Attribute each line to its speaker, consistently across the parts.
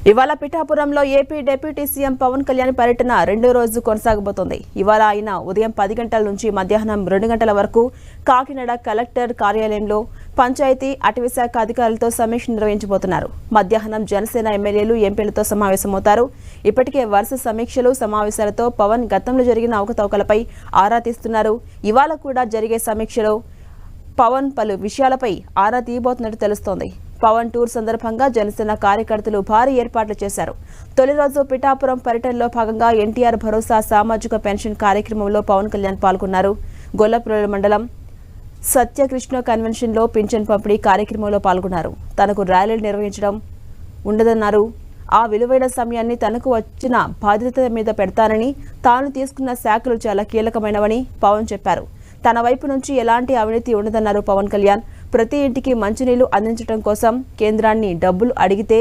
Speaker 1: ఇవాళ పిఠాపురంలో AP deputy CM Pawan Kalyan పర్యటన రెండో రోజు కొనసాగబోతోంది. ఇవాళ ఆయన ఉదయం 10 గంటల నుంచి మధ్యాహ్నం 2 గంటల వరకు కాకినాడ కలెక్టర్ కార్యాలయంలో పంచాయతీ అటవీశాఖ అధికారులతో సమీక్ష నిర్వహించబోతున్నారు. మధ్యాహ్నం జనసేన ఎమ్మెల్యేలు ఎంపీలతో సమావేశమవుతారు. ఇప్పటికే వరుస సమీక్షలు సమావేశాలతో పవన్ గతంలో జరిగిన అవకతవకలపై ఆరా తీస్తున్నారు. ఇవాళ కూడా జరిగే సమీక్షలో పవన్ పలు విషయాలపై ఆరా తీయబోతున్నట్టు తెలుస్తోంది. పవన్ టూర్ సందర్భంగా జనసేన కార్యకర్తలు భారీ ఏర్పాట్లు చేశారు. తొలి రోజు పిఠాపురం పర్యటనలో భాగంగా ఎన్టీఆర్ భరోసా సామాజిక పెన్షన్ కార్యక్రమంలో పవన్ కళ్యాణ్ పాల్గొన్నారు. గొల్లప్రోలు మండలం సత్యకృష్ణ కన్వెన్షన్లో పింఛన్ పంపిణీ కార్యక్రమంలో పాల్గొన్నారు. తనకు ర్యాలీలు నిర్వహించడం ఉండదన్నారు. ఆ విలువైన సమయాన్ని తనకు వచ్చిన బాధ్యత మీద పెడతానని, తాను తీసుకున్న శాఖలు చాలా కీలకమైనవని పవన్ చెప్పారు. తన వైపు నుంచి ఎలాంటి అవినీతి ఉండదన్నారు పవన్ కళ్యాణ్. ప్రతి ఇంటికి మంచినీళ్లు అందించడం కోసం కేంద్రాన్ని డబ్బులు అడిగితే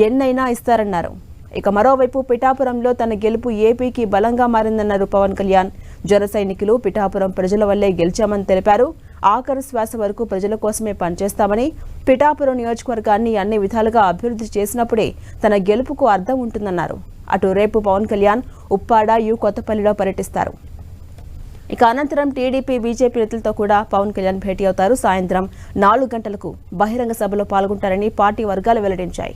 Speaker 1: ఎన్నైనా ఇస్తారన్నారు. ఇక మరోవైపు పిఠాపురంలో తన గెలుపు ఏపీకి బలంగా మారిందన్నారు పవన్ కళ్యాణ్. జన సైనికులు పిఠాపురం ప్రజల వల్లే గెలిచామని తెలిపారు. ఆఖరు శ్వాస వరకు ప్రజల కోసమే పనిచేస్తామని, పిఠాపురం నియోజకవర్గాన్ని అన్ని విధాలుగా అభివృద్ధి చేసినప్పుడే తన గెలుపుకు అర్థం ఉంటుందన్నారు. అటు రేపు పవన్ కళ్యాణ్ ఉప్పాడ కొత్తపల్లిలో పర్యటిస్తారు. ఇక అనంతరం టీడీపీ బీజేపీ నేతలతో కూడా పవన్ కళ్యాణ్ భేటీ అవుతారు. సాయంత్రం 4 గంటలకు బహిరంగ సభలో పాల్గొంటారని పార్టీ వర్గాలు వెల్లడించాయి.